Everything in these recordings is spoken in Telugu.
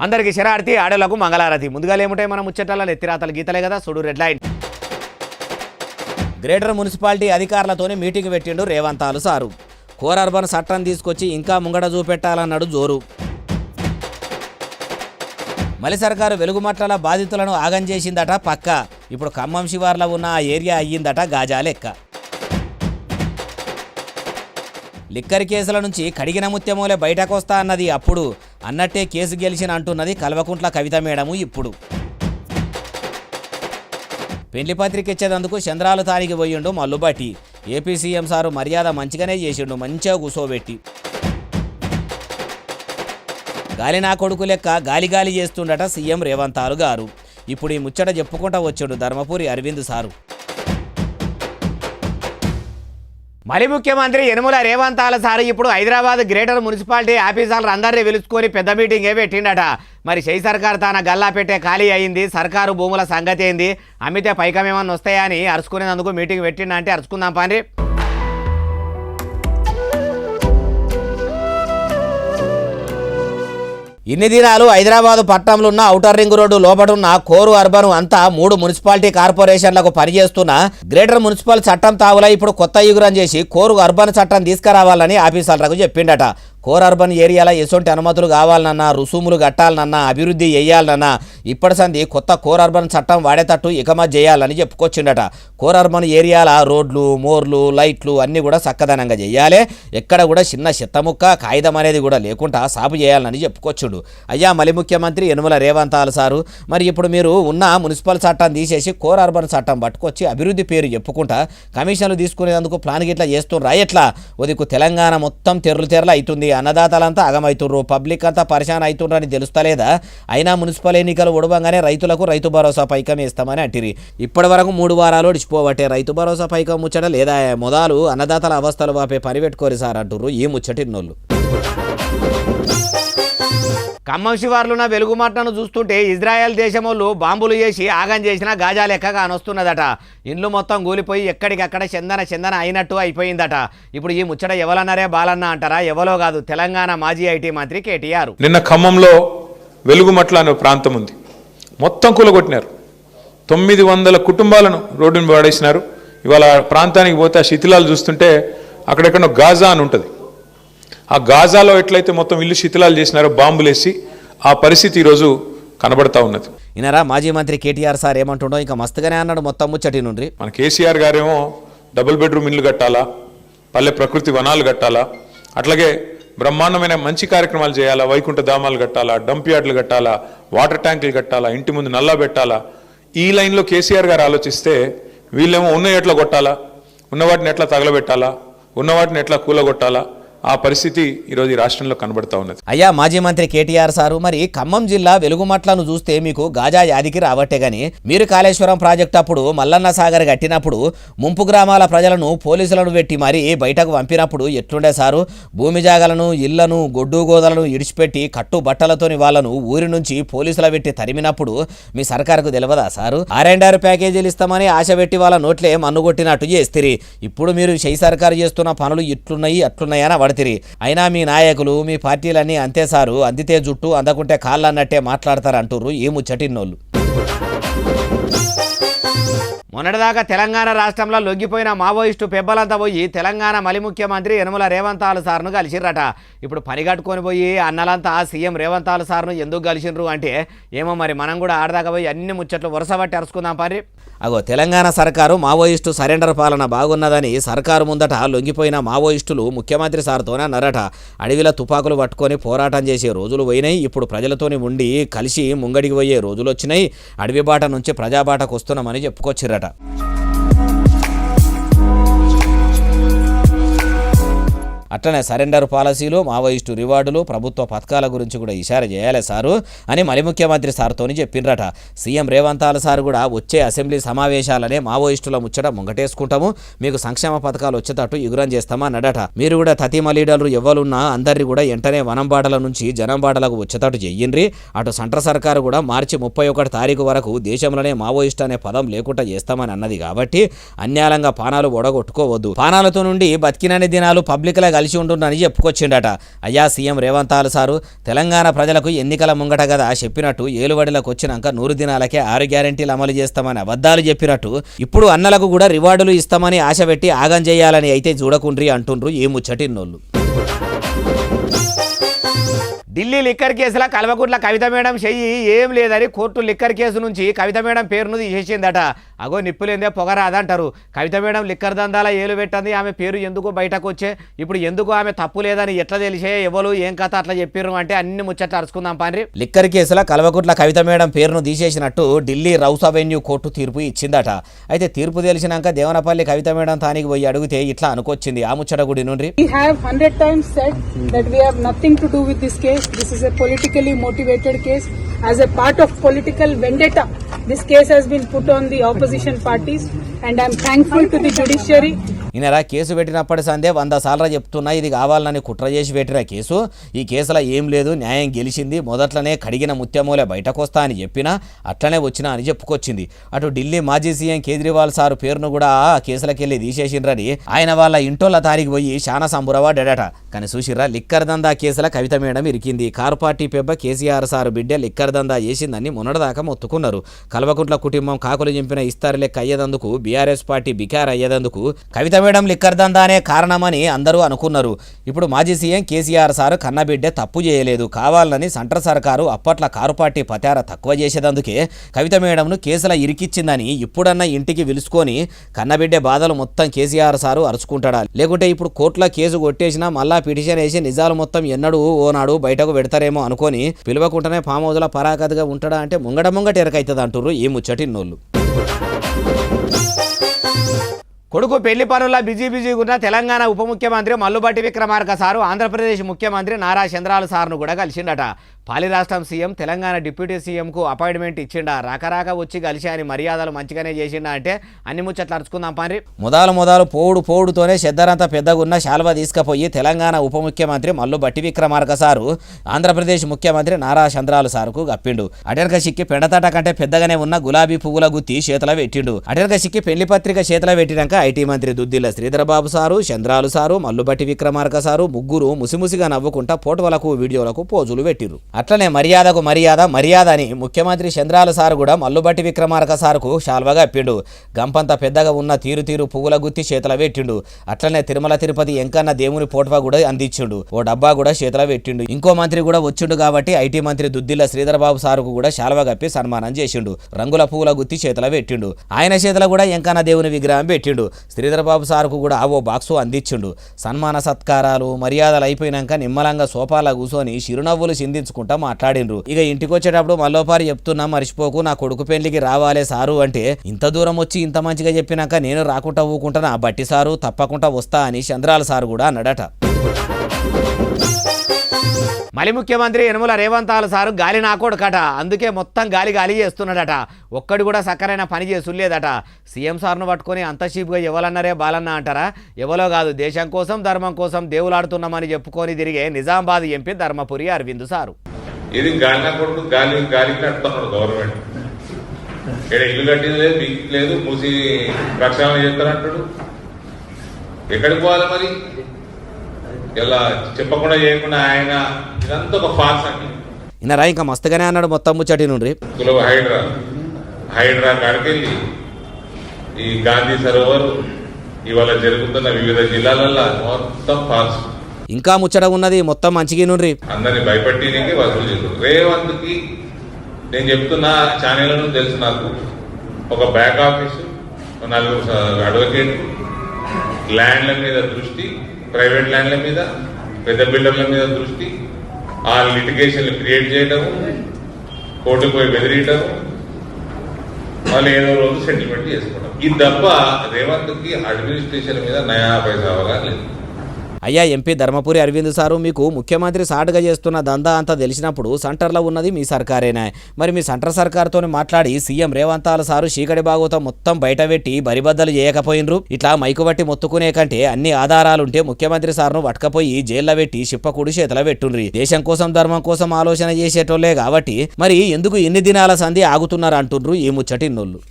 అందరికి శరారతి ఆడలకు మంగళారతి. ముందుగా ఏముంటాయి మన ముచ్చటాల ఎత్తిరాతలు గీతలే కదా. చూడు రెడ్ లైన్. గ్రేటర్ మున్సిపాలిటీ అధికారులతోనే మీటింగ్ పెట్టిండు రేవంతాలు సారు. కోర్ అర్బన్ చట్టం తీసుకొచ్చి ఇంకా ముంగడ చూపెట్టాలన్నాడు జోరు. మలి సర్కారు వెలుగుమట్ల బాధితులను ఆగం చేసిందట పక్క. ఇప్పుడు ఖమ్మం శివార్లో ఉన్న ఆ ఏరియా అయ్యిందట గాజా లెక్క. లిక్కర్ కేసుల నుంచి కడిగిన ముత్యమూలే బయటకొస్తా అన్నది అప్పుడు, అన్నట్టే కేసు గెలిచిన అంటున్నది కల్వకుంట్ల కవిత మేడము ఇప్పుడు. పెండ్లి పత్రిక ఇచ్చేందుకు చంద్రాలు తానికి పోయిండు మల్లుబట్టి. ఏపీ సీఎం సారు మర్యాద మంచిగానే చేసిండు, మంచిగా కూసోబెట్టి. గాలి నా కొడుకు లెక్క గాలి గాలి చేస్తుండట సీఎం రేవంతాలు గారు. ఇప్పుడు ఈ ముచ్చట చెప్పుకుంటా వచ్చాడు ధర్మపురి అరవింద్ సారు. మరి ముఖ్యమంత్రి యనమల రేవంతాల సారు ఇప్పుడు హైదరాబాద్ గ్రేటర్ మున్సిపాలిటీ ఆఫీసర్లు అందరినీ పిలుచుకొని పెద్ద మీటింగే పెట్టిండట. మరి షై సర్కార్ తాన గల్లా పెట్టే ఖాళీ అయింది, సర్కారు భూముల సంగతి ఏంది, అమ్మితే పైకం ఏమన్నా వస్తాయా అని అరుచుకునేందుకు మీటింగ్ పెట్టిండ. అంటే అరుచుకుందాం పాండ్రి. ఇన్ని దినాలు హైదరాబాదు పట్టణంలో ఉన్న ఔటర్ రింగ్ రోడ్డు లోపడున్న కోరు అర్బన్ అంతా 3 మున్సిపాలిటీ కార్పొరేషన్లకు పనిచేస్తున్న గ్రేటర్ మున్సిపల్ చట్టం తావులా ఇప్పుడు కొత్త యుగురం చేసి కోరు అర్బన్ చట్టం తీసుకురావాలని ఆఫీసర్లకు చెప్పిండట. కోర్ అర్బన్ ఏరియాలో ఎసొంటి అనుమతులు కావాలన్నా, రుసుములు కట్టాలన్నా, అభివృద్ధి చేయాలన్నా ఇప్పటి సంది కొత్త కోర్ అర్బన్ చట్టం వాడేటట్టు ఇకమత్ చేయాలని చెప్పుకొచ్చిండట. కోర్ అర్బన్ ఏరియాల రోడ్లు, మోర్లు, లైట్లు అన్నీ కూడా చక్కదనంగా చేయాలి. ఎక్కడ కూడా చిన్న చెత్తముక్క కాగితం అనేది కూడా లేకుండా సాపు చేయాలని చెప్పుకొచ్చుడు. అయ్యా మలి ముఖ్యమంత్రి యనమల రేవంతాలు సారు, మరి ఇప్పుడు మీరు ఉన్న మున్సిపల్ చట్టం తీసేసి కోర్ అర్బన్ చట్టం పట్టుకొచ్చి అభివృద్ధి పేరు చెప్పుకుంటా కమిషన్లు తీసుకునేందుకు ప్లాన్ గిట్లా చేస్తుండ్రా ఎట్లా? ఉదికు తెలంగాణ మొత్తం తెరలు అవుతుంది, అన్నదాతలంతా అగమవుతుర్రు, పబ్లిక్ అంతా పరిశాన్ అవుతుండ్రని తెలుస్తలేదా? అయినా మున్సిపల్ ఎన్నికలు ఉడవంగానే రైతులకు రైతు భరోసా పైకం ఇస్తామని అంటిరి. ఇప్పటి వరకు 3 వారాలు ఒడిచిపోవట్టే రైతు భరోసా పైకం ముచ్చట లేదా? మొదలు అన్నదాతల అవస్థలు వాపే పని పెట్టుకోరు సార్ అంటుర్రు ఈ ముచ్చటిన్నోళ్ళు. ఖమ్మం శివార్లున్న వెలుగుమట్టను చూస్తుంటే ఇజ్రాయెల్ దేశమోళ్ళు బాంబులు చేసి ఆగం చేసిన గాజా లెక్క కానొస్తున్నదట. ఇండ్లు మొత్తం కూలిపోయి ఎక్కడికక్కడ చందన అయినట్టు అయిపోయిందట. ఇప్పుడు ఈ ముచ్చట ఎవలన్నారే బాలన్న అంటారా? ఎవలో కాదు, తెలంగాణ మాజీ ఐటీ మంత్రి కేటీఆర్. నిన్న ఖమ్మంలో వెలుగుమట్ల అనే ప్రాంతం ఉంది, మొత్తం కూలగొట్టినారు. 900 కుటుంబాలను రోడ్డును పడేసినారు. ఇవాళ ప్రాంతానికి పోతే ఆ శిథిలాలు చూస్తుంటే అక్కడెక్కడో గాజా అని ఉంటుంది. ఆ గాజాలో ఎట్లయితే మొత్తం ఇల్లు శిథిలాలు చేసినారో బాంబులేసి, ఆ పరిస్థితి ఈరోజు కనబడతా ఉన్నది. ఇనరా మాజీ మంత్రి కేటీఆర్ సార్ ఏమంటుండో ఇంకా మస్తుగానే అన్నాడు మొత్తం ముచ్చటి నుండి. మన కేసీఆర్ గారేమో డబుల్ బెడ్రూమ్ ఇల్లు కట్టాలా, పల్లె ప్రకృతి వనాలు కట్టాలా, అట్లాగే బ్రహ్మాండమైన మంచి కార్యక్రమాలు చేయాలా, వైకుంఠ ధామాలు కట్టాలా, డంప్ యార్డులు కట్టాలా, వాటర్ ట్యాంకులు కట్టాలా, ఇంటి ముందు నల్లా పెట్టాలా. ఈ లైన్లో కేసీఆర్ గారు ఆలోచిస్తే వీళ్ళేమో ఉన్న ఎట్లా కొట్టాలా, ఉన్న వాటిని ఎట్లా తగలబెట్టాలా, ఉన్న వాటిని ఎట్లా కూలగొట్టాలా, ఆ పరిస్థితి ఈరోజు ఈ రాష్ట్రంలో కనబడతా ఉన్నది. అయ్యా మాజీ మంత్రి కేటీఆర్ సారు, మరి ఖమ్మం జిల్లా వెలుగుమట్లను చూస్తే మీకు గాజా యాదికి రావట్టే గాని మీరు కాళేశ్వరం ప్రాజెక్టు అప్పుడు మల్లన్న సాగర్ కట్టినప్పుడు ముంపు గ్రామాల ప్రజలను పోలీసులను పెట్టి మరి బయటకు పంపినప్పుడు ఎట్లుండే సారు? భూమి జాగలను, ఇళ్లను, గొడ్డు గోదలను ఇడిచిపెట్టి కట్టు బట్టలతోని వాళ్ళను ఊరి నుంచి పోలీసుల పెట్టి తరిమినప్పుడు మీ సర్కారుకు తెలియదా సారు? 6 ప్యాకేజీలు ఇస్తామని ఆశ పెట్టి వాళ్ళ నోట్లే మన్నుగొట్టినట్టు చేస్తిరి. ఇప్పుడు మీరు షై సర్కారు చేస్తున్న పనులు ఇట్లున్నాయి అట్లున్నాయని పడితే, అయినా మీ నాయకులు, మీ పార్టీలన్నీ అంతే సారు, అందితే జుట్టు అందకుంటే కాళ్ళు అన్నట్టే మాట్లాడతారు అంటుర్రు ఈ ముచ్చటిన్నోళ్ళు. మొన్నటిదాకా తెలంగాణ రాష్ట్రంలో లొంగిపోయిన మావోయిస్టు పెబ్బలంతా పోయి తెలంగాణ మలి ముఖ్యమంత్రి యనమల రేవంతాలు సార్ను కలిసిర్రట. ఇప్పుడు పనిగట్టుకొని పోయి అన్నలంతా సీఎం రేవంతాలు సార్ను ఎందుకు కలిసినరు అంటే ఏమో మరి మనం కూడా ఆడదాకా పోయి అన్ని ముచ్చట్లు వరుసబట్టి అరుచుకుందాం పని. అగో తెలంగాణ సర్కారు మావోయిస్టు సరెండర్ పాలన బాగున్నదని సర్కారు ముందట లొంగిపోయిన మావోయిస్టులు ముఖ్యమంత్రి సార్తోనే అన్నారట. అడవిలో తుపాకులు పట్టుకొని పోరాటం చేసే రోజులు పోయినాయి, ఇప్పుడు ప్రజలతోని ఉండి కలిసి ముంగడికి పోయే రోజులు వచ్చినాయి, అడవి బాట నుంచి ప్రజాబాటకు వస్తున్నామని చెప్పుకొచ్చిర్రట. అట్లనే సరెండర్ పాలసీలు, మావోయిస్టు రివార్డులు, ప్రభుత్వ పథకాల గురించి కూడా ఇషారా చేయాలి సారు అని మరి ముఖ్యమంత్రి సార్తోని చెప్పిండ్రట. సీఎం రేవంతాల సార్ కూడా వచ్చే అసెంబ్లీ సమావేశాలనే మావోయిస్టుల ముచ్చట ముంగటేసుకుంటాము, మీకు సంక్షేమ పథకాలు వచ్చేటట్టు ఎగురం చేస్తామన్నాడట. మీరు కూడా తతిమ లీడర్లు ఎవ్వరున్నా అందరినీ కూడా వెంటనే వనం బాటల నుంచి జనం బాటలకు వచ్చేటట్టు చెయ్యండ్రి. అటు సెంట్రల్ సర్కారు కూడా మార్చి 31 తారీఖు వరకు దేశంలోనే మావోయిస్ట్ అనే పదం లేకుండా చేస్తామని అన్నది కాబట్టి అన్యాయంగా పానాలు ఒడగొట్టుకోవద్దు, పానాలతో నుండి బతికినన్ని దినాలు పబ్లిక్లా కలిసి ఉంటుందని చెప్పుకొచ్చిండట. అయ్యా సీఎం రేవంతాలు సారు, తెలంగాణ ప్రజలకు ఎన్నికల ముంగట కదా చెప్పినట్టు ఏలుబడిలకు వచ్చినాక 100 దినాలకే 6 గ్యారెంటీలు అమలు చేస్తామని అబద్ధాలు చెప్పినట్టు ఇప్పుడు అన్నలకు కూడా రివార్డులు ఇస్తామని ఆశ పెట్టి ఆగం చేయాలని అయితే చూడకుండ్రి అంటుండ్రు ఈ ముచ్చటిన్నోళ్ళు. ఢిల్లీ లిక్కర్ కేసులో కల్వకుంట్ల కవిత మేడం చెయ్యి ఏం లేదని కోర్టు లిక్కర్ కేసు నుంచి కవిత మేడం పేరును తీసేసిందట. అగో నిప్పులేందే పొగరాదంటారు. కవిత మేడం లిక్కర్ దందాల ఏలు పెట్టింది, ఆమె పేరు ఎందుకు బయటకు వచ్చే, ఇప్పుడు ఎందుకు ఆమె తప్పు లేదని ఎట్లా తెలిసే, ఎవరు ఏం కథ అట్లా చెప్పిర్రు అంటే అన్ని ముచ్చట్లు అరుచుకుందాం పాండ్రి. లిక్కర్ కేసులో కల్వకుంట్ల కవిత మేడం పేరును తీసేసినట్టు ఢిల్లీ రౌస్ అవెన్యూ కోర్టు తీర్పు ఇచ్చిందట. అయితే తీర్పు తెలిసినాక దేవనపల్లి కవిత మేడం తానికి పోయి అడిగితే ఇట్లా అనుకొచ్చింది. ఆ ముచ్చట గుడి నుండి This is a politically motivated case. As a part of political vendetta, this case has been put on the opposition parties and I am thankful to the judiciary. ఈయనరా కేసు పెట్టినప్పటి సందే 100 సార్లు చెప్తున్నా ఇది కావాలని కుట్ర చేసి పెట్టిన కేసు, ఈ కేసులో ఏం లేదు, న్యాయం గెలిచింది, మొదట్లోనే కడిగిన ముత్యమూలే బయటకు వస్తా అని చెప్పినా అట్లనే వచ్చినా అని చెప్పుకొచ్చింది. అటు ఢిల్లీ మాజీ సీఎం కేజ్రీవాల్ సారు పేరును కూడా ఆ కేసులకెళ్ళి తీసేసిండ్రని ఆయన వాళ్ళ ఇంటోళ్ళ తారీఖు పోయి చాలా సంబురవాడట. కానీ చూసిర్రా లిక్కర్ దందా కేసుల కవిత మేడం ఇరికింది. కారు పార్టీ పెబ్బ కేసీఆర్ సారు బిడ్డ లిక్కర్ దందా చేసిందని మొన్నటిదాకా మొత్తుకున్నారు. కల్వకుంట్ల కుటుంబం కాకులు చింపిన ఇస్తారు లెక్క అయ్యేదందుకు, బీఆర్ఎస్ పార్టీ బికార్ అయ్యేదందుకు కవిత మేడం లిక్కర్ దందానే కారణమని అందరూ అనుకున్నారు. ఇప్పుడు మాజీ సీఎం కేసీఆర్ సారు కన్నబిడ్డే తప్పు చేయలేదు, కావాలని సెంట్రల్ సర్కారు అప్పట్ల కారు పార్టీ పతార తక్కువ చేసేదందుకే కవిత మేడంను కేసుల ఇరికిచ్చిందని ఇప్పుడన్నా ఇంటికి పిలుచుకొని కన్నబిడ్డే బాధలు మొత్తం కేసీఆర్ సారు అరుచుకుంటాడా, లేకుంటే ఇప్పుడు కోర్టులో కేసు కొట్టేసినా మళ్ళా పిటిషన్ వేసి నిజాలు మొత్తం ఎన్నడూ ఓనాడు బయటకు పెడతారేమో అనుకొని పిలవకుండానే ఫామ్ హౌస్లో పరాకతిగా ఉంటాడా అంటే ముంగట ఎరకైతుంది అంటారు ఈ ముచ్చటిన్నోళ్ళు. కొడుకు పెళ్లి పనుల్లో బిజీగా ఉన్న తెలంగాణ ఉప ముఖ్యమంత్రి మల్లుబట్టి విక్రమార్క సారు ఆంధ్రప్రదేశ్ ముఖ్యమంత్రి నారా చంద్రబాబు సార్ను కూడా కలిసిండట. పాలి రాష్ట్రం సీఎం తెలంగాణ డిప్యూటీ సీఎంకు అపాయింట్మెంట్ ఇచ్చిండా, రాక వచ్చి కలిసి ఆయన మర్యాదలు మంచిగానే చేసిండా అంటే అన్ని ముచ్చట్లు అరుచుకుందాం పారి. మొదలు పోడుతోనే చెద్దరంతా పెద్దగున్న శాల్వా తీసుకుపోయి తెలంగాణ ఉప ముఖ్యమంత్రి మల్లుబట్టి విక్రమార్క సారు ఆంధ్రప్రదేశ్ ముఖ్యమంత్రి నారా చంద్రబాబు సార్కు గప్పిండు. అటెనక సిక్కి పెండతాట కంటే పెద్దగానే ఉన్న గులాబీ పువ్వుల గుత్తి చేతిలో పెట్టిండు. అటెనక సిక్కి పెళ్లి పత్రిక చేతిలో పెట్టినాక ఐటీ మంత్రి Duddilla Sridhar Babu sir, Chandrababu sir, Mallu Bhatti Vikramarka sir ముగ్గురు ముసిముసిగా నవ్వుకుంటా ఫోటోలకు వీడియోలకు పోజులు పెట్టిరు. అట్లనే మర్యాదకు మర్యాద అని ముఖ్యమంత్రి చంద్రబాబు సారు కూడా మల్లుబట్టి విక్రమార్క సారుకు శాల్వగా అప్పిండు. గంపంత పెద్దగా ఉన్న తీరు పువ్వుల గుత్తి చేతిలో పెట్టిండు. అట్లనే తిరుమల తిరుపతి ఎంకన్న దేవుని పోటవా కూడా అందించిండు. ఓ డబ్బా కూడా చేతిలో పెట్టిండు. ఇంకో మంత్రి కూడా వచ్చిండు కాబట్టి ఐటీ మంత్రి దుద్దిల్ల శ్రీధరబాబు సారుకు కూడా శాల్వా కప్పి సన్మానం చేసిండు. రంగుల పువ్వుల గుత్తి చేతిలో పెట్టిండు. ఆయన చేతిలో కూడా ఎంకన్న దేవుని విగ్రహం పెట్టిండు. శ్రీధరబాబు సారుకు కూడా ఓ బాక్సు అందించిండు. సన్మాన సత్కారాలు మర్యాదలు అయిపోయినాక నిమ్మలంగా సోఫాలో కూర్చొని చిరునవ్వులు చిందించుకుంటా మాట్లాడిండ్రు. ఇక ఇంటికి వచ్చేటప్పుడు మల్లోపారి చెప్తున్నా మర్చిపోకు నా కొడుకు పెళ్లికి రావాలే సారు అంటే ఇంత దూరం వచ్చి ఇంత మంచిగా చెప్పినాక నేను రాకుండా ఊకుంటానా బట్టి సారు తప్పకుండా వస్తా అని చంద్రబాబు సారు కూడా అన్నాడట. మళ్ళీ ముఖ్యమంత్రి యనమల రేవంతాల సారు గాలి నాకోడుకట, అందుకే మొత్తం గాలి చేస్తున్నాడట. ఒక్కడు కూడా సక్కరైన పని చేసులేదట. సీఎం సార్ను పట్టుకొని అంత చీప్గా ఎవలన్నారే బాలన్న అంటారా? ఎవలో కాదు, దేశం కోసం ధర్మం కోసం దేవులాడుతున్నామని చెప్పుకొని తిరిగే నిజామాబాద్ ఎంపీ ధర్మపురి అరవింద్ సారు. ఇది గాలి నా కొడుకు గాలికి కడుతున్నాడు గవర్నమెంట్. ఇక్కడ ఇల్లు కట్టింది లేదు, బిగ్ లేదు, మూసి ప్రక్షాళన చేస్తారంటాడు. ఎక్కడికి పోవాలి మరి? ఇలా చెప్పకుండా చేయకుండా ఆయన ఇదంతా ఒక ఫాల్స్ అండి. ఇన్నరా ఇంకా మస్తుగానే అన్నాడు మొత్తం ముచ్చటి నుండి. హైడ్రా కాడికెళ్ళి ఈ గాంధీ సరోవర్ ఇవాళ జరుగుతున్న వివిధ జిల్లాలలో మొత్తం ఫాల్స్. ఇంకా ముచ్చట ఉన్నది మొత్తం మంచిగా నుండి అందరినీ భయపట్టినకి వసూలు చేస్తారు. రేవంత్కి నేను చెప్తున్నా ఛానళ్లను తెలుసు నాకు, ఒక బ్యాక్ ఆఫీసు, 4 అడ్వకేట్, ల్యాండ్ల మీద దృష్టి, ప్రైవేట్ ల్యాండ్ల మీద, పెద్ద బిల్డర్ల మీద దృష్టి, ఆ లిటిగేషన్లు క్రియేట్ చేయటము, కోర్టుకు పోయి బెదిరియటము, వాళ్ళు ఏదో రోజు సెటిల్మెంట్ చేసుకోవడం. ఇది తప్ప రేవంత్కి అడ్మినిస్ట్రేషన్ మీద నయా పైసా అవగా లేదు. అయ్యా ఎంపీ ధర్మపురి అరవింద్ సారు, మీకు ముఖ్యమంత్రి సాటుగా చేస్తున్న దందా అంతా తెలిసినప్పుడు సెంటర్లో ఉన్నది మీ సర్కారేనా? మరి మీ సెంటర్ సర్కార్తో మాట్లాడి సీఎం రేవంత్ సారు చీకటి బాగోతో మొత్తం బయటపెట్టి బరిబద్దలు చేయకపోయినరు. ఇట్లా మైకు బట్టి మొత్తుకునే కంటే అన్ని ఆధారాలుంటే ముఖ్యమంత్రి సార్ను పట్టుకపోయి జైల్లో పెట్టి చిప్పకూడి చేతిలో పెట్టుండ్రి. దేశం కోసం ధర్మం కోసం ఆలోచన చేసేటోళ్లే కాబట్టి మరి ఎందుకు ఎన్ని దినాల సంధి ఆగుతున్నారు అంటుండ్రు ఈ ముచ్చటిన్నోళ్ళు.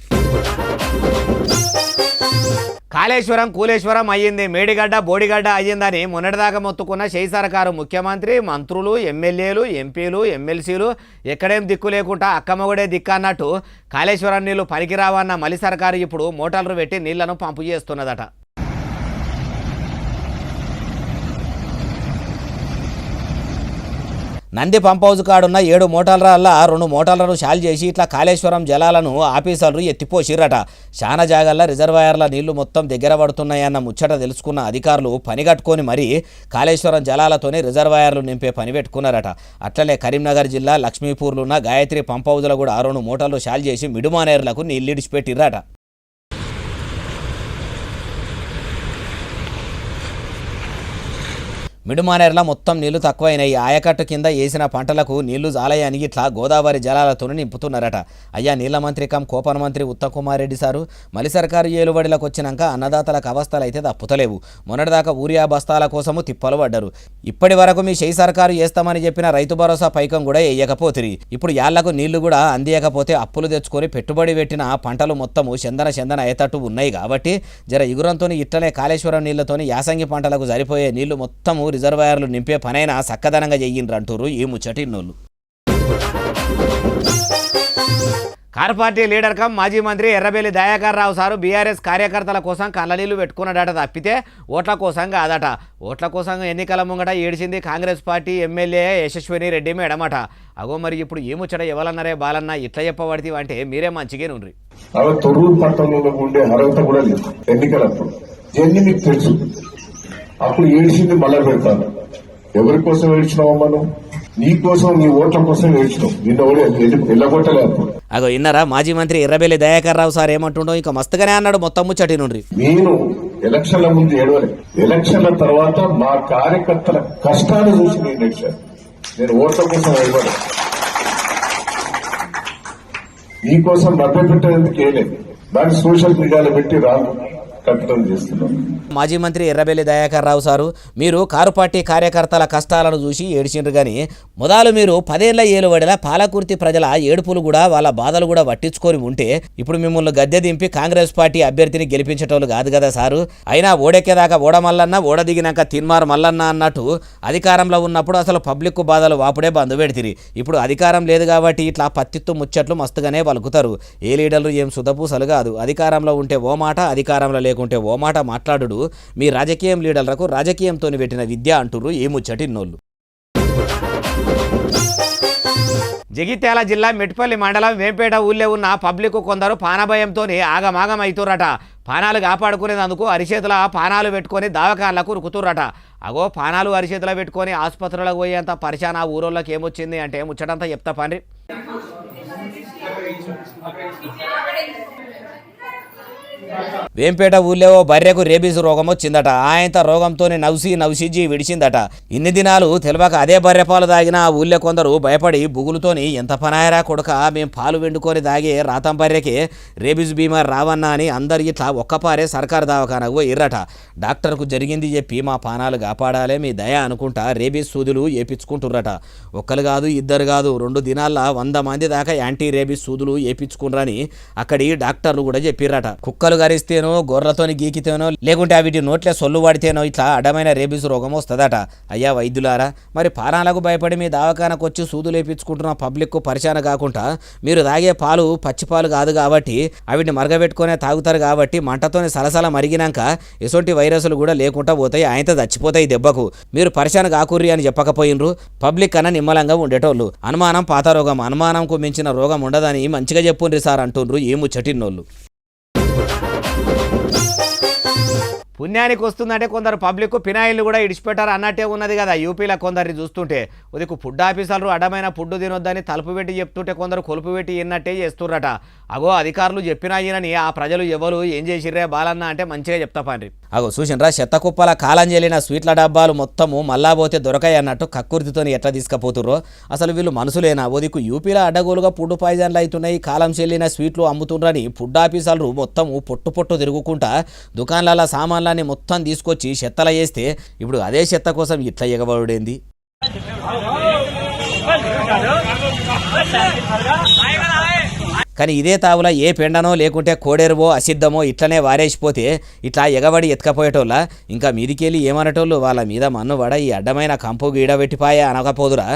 కాళేశ్వరం కూలేశ్వరం అయ్యింది, మేడిగడ్డ బోడిగడ్డ అయ్యిందని మొన్నటిదాకా మొత్తుకున్న షై సర్కారు ముఖ్యమంత్రి, మంత్రులు, ఎమ్మెల్యేలు, ఎంపీలు, ఎమ్మెల్సీలు ఎక్కడేం దిక్కు లేకుండా అక్కమ్మగుడే దిక్కు అన్నట్టు కాళేశ్వరం నీళ్లు పనికిరావన్న మలి సర్కారు ఇప్పుడు మోటార్లు పెట్టి నీళ్లను పంపు చేస్తున్నదట. నంది పంప్ హౌస్ కాడున్న 7 మోటార్ల 2 మోటార్లను షాల్ చేసి ఇట్లా కాళేశ్వరం జలాలను ఆఫీసర్లు ఎత్తిపోసిరట. శానా జాగల్ల రిజర్వాయర్ల నీళ్లు మొత్తం దగ్గర పడుతున్నాయన్న ముచ్చట తెలుసుకున్న అధికారులు పనిగట్టుకొని మరీ కాళేశ్వరం జలాలతోనే రిజర్వాయర్లు నింపే పని పెట్టుకున్నారట. అట్లనే కరీంనగర్ జిల్లా లక్ష్మీపూర్లో ఉన్న గాయత్రి పంప్ హౌజ్లో కూడా 2 మోటార్లు షాల్ చేసి మిడుమానేర్లకు నీళ్ళు ఇడిచిపెట్టిరట. మిడుమానేర్ల మొత్తం నీళ్లు తక్కువైనాయి. ఆయకట్టు కింద వేసిన పంటలకు నీళ్లు జాలయాని ఇట్లా గోదావరి జలాలతో నింపుతున్నారట. అయ్యా నీళ్ల మంత్రి కం కోపన మంత్రి ఉత్తమ్ కుమార్ రెడ్డి సారు, మలి సర్కారు ఏలుబడిలకు వచ్చినాక అన్నదాతలకు అవస్థలు అయితే తప్పుతలేవు. మొన్నటిదాకా ఊరియా బస్తాల కోసము తిప్పలు పడ్డారు. ఇప్పటి వరకు మీ షై సర్కారు చేస్తామని చెప్పిన రైతు భరోసా పైకం కూడా వేయకపోతిరి. ఇప్పుడు యాళ్లకు నీళ్లు కూడా అందియకపోతే అప్పులు తెచ్చుకొని పెట్టుబడి పెట్టిన పంటలు మొత్తము చందన అయ్యేటట్టు ఉన్నాయి. కాబట్టి జర ఇగురంతో ఇట్లనే కాళేశ్వరం నీళ్లతోని యాసంగి పంటలకు సరిపోయే నీళ్లు మొత్తము రిజర్వాయర్లు నింపే పనైనా సక్కదనంగా చెయ్యిండ్రంటూరు ఈ ముచ్చటిన్నోళ్ళు. కార్ పార్టీ లీడర్ కమ్ మాజీ మంత్రి ఎర్రబెల్లి దయాకర్ రావు సారు బీఆర్ఎస్ కార్యకర్తల కోసం కళ్ళనీళ్లు పెట్టుకున్నాడట తప్పితే ఓట్ల కోసం కాదట. ఓట్ల కోసం ఎన్నికల ముంగట ఏడిచింది కాంగ్రెస్ పార్టీ ఎమ్మెల్యే యశస్విని రెడ్డి మేడమట. అగో మరి ఇప్పుడు ఏ ముచ్చట ఎవరన్నారే బాలన్న ఇట్లా చెప్పబడితే అంటే మీరే మంచిగా నుండ్రి. తొర్రూరు పట్టణంలో ఉండే అర్హత కూడా లేదు ఎన్నికలప్పుడు, ఇవన్నీ మీకు తెలుసు. అప్పుడు ఏడ్చింది మళ్ళా పెడతాను. ఎవరి కోసం ఏడ్చినావమ్మా నువ్వు? నీ కోసం, నీ ఓట్ల కోసం ఏడ్చినావు. నిన్న వెళ్ళగొట్టలేదు. అగో ఇన్నారా మాజీ మంత్రి ఎర్రబెల్లి దయాకర్ రావు సార్ ఏమంటుండో ఇక మస్తుగానే అన్నాడు మొత్తం ముచ్చటి నుండి. నేను ఎలక్షన్ల ముందు ఏడవలే, ఎలక్షన్ల తర్వాత మా కార్యకర్తల కష్టాన్ని చూసి నేను ఏడ్చాను. నేను ఓట్ల కోసం ఏడవలే, నీ కోసం మభ్య పెట్టేందుకు ఏలేదు. దాన్ని సోషల్ మీడియాలో పెట్టి రాదు కట్టడం చేస్తున్నాం. మాజీ మంత్రి ఎర్రబెల్లి దయాకర్ రావు సారు, మీరు కారు పార్టీ కార్యకర్తల కష్టాలను చూసి ఏడిచిండ్రు కానీ మొదలు మీరు 10 ఏళ్ల ఏలుబడిల పాలకుర్తి ప్రజల ఏడుపులు కూడా వాళ్ళ బాధలు కూడా పట్టించుకొని ఉంటే ఇప్పుడు మిమ్మల్ని గద్దె దింపి కాంగ్రెస్ పార్టీ అభ్యర్థిని గెలిపించేటోళ్ళు కాదు కదా సారు. అయినా ఓడెక్కేదాకా ఓడమల్లన్న, ఓడ దిగినాక తిన్మార్ మల్లన్న అన్నట్టు అధికారంలో ఉన్నప్పుడు అసలు పబ్లిక్ బాధలు వాపుడే బంధు పెడితిరి. ఇప్పుడు అధికారం లేదు కాబట్టి ఇట్లా పత్తిత్తు ముచ్చట్లు మస్తుగానే పలుకుతారు. ఏ లీడర్లు ఏం సుధపూసలు కాదు. అధికారంలో ఉంటే ఓ మాట, అధికారంలో లేకుంటే ఓ మాట మాట్లాడు మీ రాజకీయం లీడర్లకు రాజకీయంతో పెట్టిన విద్య అంటుర్రు ఈ ముచ్చటిన్నోళ్ళు. జగిత్యాల జిల్లా మెట్పల్లి మండలం వేంపేట ఊళ్ళో ఉన్న పబ్లిక్ కొందరు పానభయంతో ఆగమాగం అవుతుర్రట. పానాలు కాపాడుకునేందుకు అరిచేతుల పానాలు పెట్టుకొని దావకాళ్ళకు రుకుతుర్రట. అగో పానాలు అరిచేతుల పెట్టుకొని ఆసుపత్రులకు పోయేంత పరిశాన ఊరోళ్ళకి ఏమొచ్చింది అంటే ముచ్చటంతా చెప్తా పండి. వేంపేట ఊళ్ళో బర్రెకు రేబీస్ రోగం వచ్చిందట. ఆయనత రోగంతో నవ్సి విడిచిందట. ఇన్ని దినాలు తెలియక అదే బర్రె పాలు తాగిన ఆ ఊళ్ళో కొందరు భయపడి బుగులుతోని ఎంత పనాయరా కొడుక, మేము పాలు వెండుకొని తాగే రాతం బర్రెకే రేబీస్ బీమా రావన్నా అని అందరు ఇట్లా ఒక్కపారే సర్కారు దవాఖానకు పోయిర్రట. డాక్టర్కు జరిగింది చెప్పి మా పానాలు కాపాడాలే మీ దయ అనుకుంటా రేబీస్ సూదులు వేపించుకుంటుర్రట. ఒక్కరు కాదు, ఇద్దరు కాదు, 2 దినాల్లో 100 మంది దాకా యాంటీ రేబీస్ సూదులు వేపించుకుండ్రని అక్కడి డాక్టర్లు కూడా చెప్పిర్రట. కుక్కలు గరిస్తేనో, గొర్రెలతోని గీకితేనో, లేకుంటే వీటి నోట్లే సొల్లు పడితేనో ఇట్లా అడ్డమైన రేబీస్ రోగం వస్తుందట. అయ్యా వైద్యులారా, మరి పానాలకు భయపడి మీ దవాఖానకు వచ్చి సూదులు వేపించుకుంటున్న పబ్లిక్ పరిశాన కాకుండా మీరు తాగే పాలు పచ్చిపాలు కాదు కాబట్టి అవిటిని మరగబెట్టుకునే తాగుతారు కాబట్టి మంటతోని సలసల మరిగినాక ఎసొంటి వైరస్లు కూడా లేకుండా పోతాయి, ఆయనతో చచ్చిపోతాయి దెబ్బకు. మీరు పరిశాన కాకుర్రి అని చెప్పకపోయినరు. పబ్లిక్ కన్నా నిమ్మలంగా ఉండేటోళ్ళు. అనుమానం పాత రోగం, అనుమానంకు మించిన రోగం ఉండదని మంచిగా చెప్పుండ్రి సార్ అంటుండ్రు ఈ ముచ్చటిన్నోళ్ళు. పుణ్యానికి వస్తుందంటే కొందరు పబ్లిక్ పినాయిల్ని కూడా ఇడిచిపెట్టారు అన్నట్టే ఉన్నది కదా యూపీలో కొందరిని చూస్తుంటే. ఉదికు ఫుడ్ ఆఫీసర్లు అడ్డమైన ఫుడ్ తినొద్దని తలుపు పెట్టి చెప్తుంటే కొందరు కొలుపు పెట్టి ఇన్నట్టే చేస్తుర్రట. అగో అధికారులు చెప్పినా ఈయనని ఆ ప్రజలు ఎవరు ఏం చేసిర్రే బాలన్న అంటే మంచిగా చెప్తా పండ్రి. అగో చూసినరా చెత్త కుప్పల కాలం చెల్లిన స్వీట్ల డబ్బాలు మొత్తము మళ్ళా పోతే దొరకాయి అన్నట్టు కక్కుర్తితోని ఎట్లా తీసుకుపోతుర్రో. అసలు వీళ్ళు మనసులేనా? ఓదికు యూపీలో అడ్డగోలుగా ఫుడ్ పాయిజన్లు అవుతున్నాయి, కాలం చెల్లిన స్వీట్లు అమ్ముతుండ్రని ఫుడ్ ఆఫీసర్లు మొత్తము పొట్టు తిరుగుకుంటా దుకాణాల సామాన్లన్నీ మొత్తం తీసుకొచ్చి చెత్తల వేస్తే ఇప్పుడు అదే చెత్త కోసం ఇట్లా ఎగబడుడేంది? కానీ ఇదే తావులా ఏ పెండనో లేకుంటే కోడెరువో అసిద్ధమో ఇట్లనే వారేసిపోతే ఇట్లా ఎగబడి ఎత్తుకపోయేటోళ్ళ ఇంకా మీదికెళ్ళి ఏమనటోళ్ళు వాళ్ళ మీద మన్నుబడ ఈ అడ్డమైన కంపు గీడబెట్టిపాయే అనకపోదురా.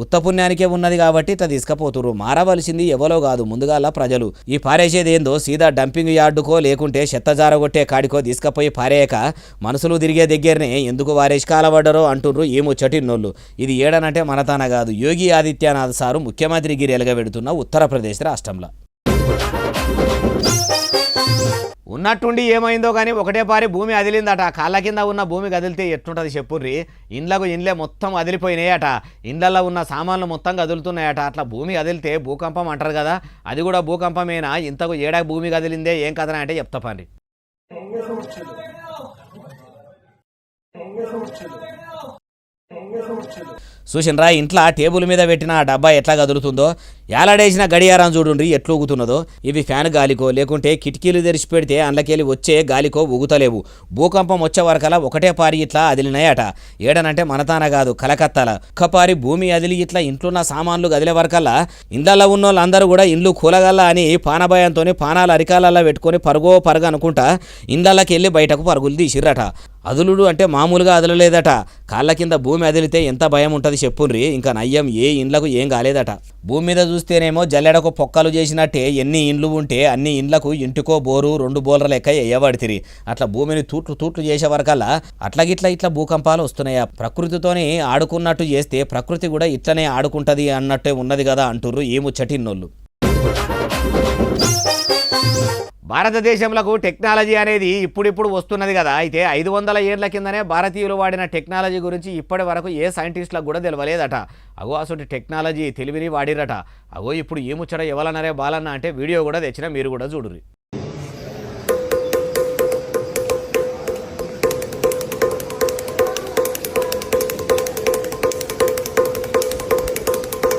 ఉత్తపుణ్యానికే ఉన్నది కాబట్టి ఇట్లా తీసుకపోతురు. మారవలసింది ఎవరో కాదు, ముందుగాల ప్రజలు. ఈ పారేసేది ఏందో సీదా డంపింగ్ యార్డుకో లేకుంటే చెత్త జారగొట్టే కాడికో తీసుకపోయి పారేయక మనసులు తిరిగే దగ్గరనే ఎందుకు వారేసి కాలబడ్డరో అంటుండ్రు ఈ ముచ్చటిన్నోళ్ళు. ఇది ఏడనంటే మనతాన కాదు, యోగి ఆదిత్యనాథ్ సారు ముఖ్యమంత్రి గిరి ఎలగబెడుతున్న ఉత్తరప్రదేశ్ రాష్ట్రంలో. ఉన్నట్టుండి ఏమైందో కానీ ఒకటే పారి భూమి అదిలిందట. కాళ్ళ కింద ఉన్న భూమి కదిలితే ఎట్టుంటుంది చెప్పుర్రి. ఇండ్లే మొత్తం అదిలిపోయినాయట, ఇండ్లలో ఉన్న సామాన్లు మొత్తం కదులుతున్నాయట. అట్లా భూమి కదిలితే భూకంపం అంటారు కదా, అది కూడా భూకంపమేనా? ఇంతకు ఏడా భూమి కదిలిందే ఏం కథనా అంటే చెప్తా పండి. చూసినరా ఇంట్లో టేబుల్ మీద పెట్టిన ఆ డబ్బా ఎట్లా కదులుతుందో, ఏలాడేసిన గడియారం చూడుండ్రి ఎట్లు ఊగుతున్నదో. ఇవి ఫ్యాన్ గాలికో లేకుంటే కిటికీలు తెరిచి పెడితే అందులోకెళ్ళి వచ్చే గాలికో ఊగుతలేవు. భూకంపం వచ్చే వరకలా ఒకటే పారి ఇట్లా అదిలినాయట. ఏడనంటే మనతాన కాదు, కలకత్తాల ఒక్కపారి భూమి అదిలి ఇట్లా ఇంట్లోన్న సామాన్లు కదిలే వరకల్లా ఇండ్లలో ఉన్న వాళ్ళందరూ కూడా ఇండ్లు కూలగల్లా అని పానభయంతో పానాలు అరికాలల్లో పెట్టుకొని పరుగో పరుగు అనుకుంటా ఇండ్లకి వెళ్ళి బయటకు పరుగులు తీసిర్రట. అదులుడు అంటే మామూలుగా అదలలేదట. కాళ్ళ కింద భూమి అదిలితే ఎంత భయం ఉంటుంది చెప్పుండ్రి. ఇంకా నయ్యం ఏ ఇండ్లకు ఏం కాలేదట. భూమి మీద చూస్తేనేమో జల్లెడకు పొక్కలు చేసినట్టే ఎన్ని ఇండ్లు ఉంటే అన్ని ఇండ్లకు ఇంటికో బోరు 2 బోర్ల లెక్క ఎయ్యబడితిరి. అట్లా భూమిని తూట్లు చేసే వరకల్లా ఇట్లా భూకంపాలు వస్తున్నాయా? ప్రకృతితోని ఆడుకున్నట్టు చేస్తే ప్రకృతి కూడా ఇట్లనే ఆడుకుంటది అన్నట్టే ఉన్నది కదా అంటుర్రు ఈ ముచ్చటిన్నోళ్ళు. భారతదేశంలో టెక్నాలజీ అనేది ఇప్పుడు వస్తున్నది కదా. అయితే 500 ఏళ్ల కిందనే భారతీయులు వాడిన టెక్నాలజీ గురించి ఇప్పటి వరకు ఏ సైంటిస్టులకు కూడా తెలియలేదట. అగో అసలు టెక్నాలజీ తెలివిని వాడిరట. అగో ఇప్పుడు ఏ ముచ్చట ఎవరన్నారే బాలన్న అంటే వీడియో కూడా తెచ్చిన, మీరు కూడా చూడుర్రి.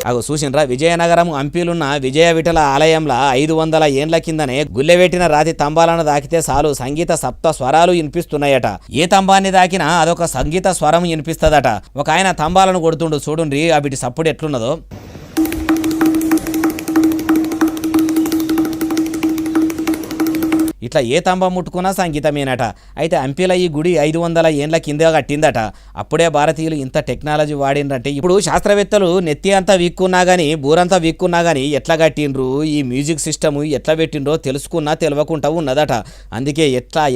అగో చూసినరా విజయనగరం హంపీలున్న విజయ విఠల ఆలయంలో 500 ఏండ్ల కిందనే గుల్లెబెట్టిన రాతి తంబాలను దాకితే చాలు సంగీత సప్త స్వరాలు వినిపిస్తున్నాయట. ఏ తంబాన్ని దాకినా అదొక సంగీత స్వరం వినిపిస్తుందట. ఒక ఆయన తంబాలను కొడుతుండు చూడుండ్రి, వీటి సప్పుడు ఎట్లున్నదో. ఇట్లా ఏ తంబం ముట్టుకున్నా సంగీతమేనట. అయితే హంపీల ఈ గుడి 500 ఏండ్ల కింద కట్టిందట. అప్పుడే భారతీయులు ఇంత టెక్నాలజీ వాడిండ్రంటే ఇప్పుడు శాస్త్రవేత్తలు నెత్తి అంతా వీక్కున్నా కానీ బూరంతా వీక్కున్నా కానీ ఎట్లా కట్టిండ్రు, ఈ మ్యూజిక్ సిస్టమ్ ఎట్లా పెట్టిండ్రో తెలుసుకున్నా తెలియకుండా ఉన్నదట. అందుకే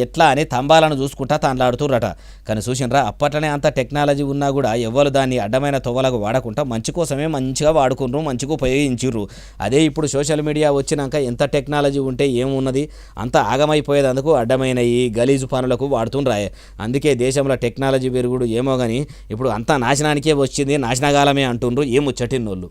ఎట్లా అని తంబాలను చూసుకుంటా తాండ్లాడుతుర్రట. కానీ చూసినరా అప్పట్లోనే అంత టెక్నాలజీ ఉన్నా కూడా ఎవ్వరు దాన్ని అడ్డమైన తొవ్వలకు వాడకుండా మంచి కోసమే మంచిగా వాడుకుండ్రు, మంచిగా ఉపయోగించిర్రు. అదే ఇప్పుడు సోషల్ మీడియా వచ్చినాక ఎంత టెక్నాలజీ ఉంటే ఏమున్నది, అంత ఆగమైపోయేందుకు అడ్డమైన ఈ గలీజు పనులకు వాడుతుండ్రాయే. అందుకే దేశంలో టెక్నాలజీ పెరుగుడు ఏమో కానీ ఇప్పుడు అంతా నాశనానికే వచ్చింది, నాశనకాలమే అంటుండ్రు ఏ ముచ్చటిన్నోళ్ళు.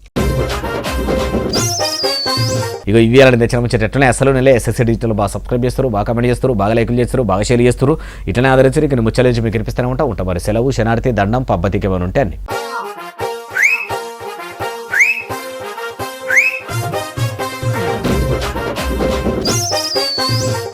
ఇక ఇవి అలా తెచ్చిన ముచ్చట ఎట్లనే అసలు నెల ఎస్ఎస్సీ డిజిటల్ బాగా సబ్స్క్రైబ్ చేస్తారు, బాగా కమెంట్ చేస్తారు, బాగా లైకులు చేస్తారు, బాగా షేర్ చేస్తారు. ఇట్లనే ఆదరించారు. ఇక ముచ్చలేసి మీకు కనిపిస్తూనే ఉంటా మరి. సెలవు, శనార్థి, దండం, పబ్బతికి ఏమైనా ఉంటే అన్ని.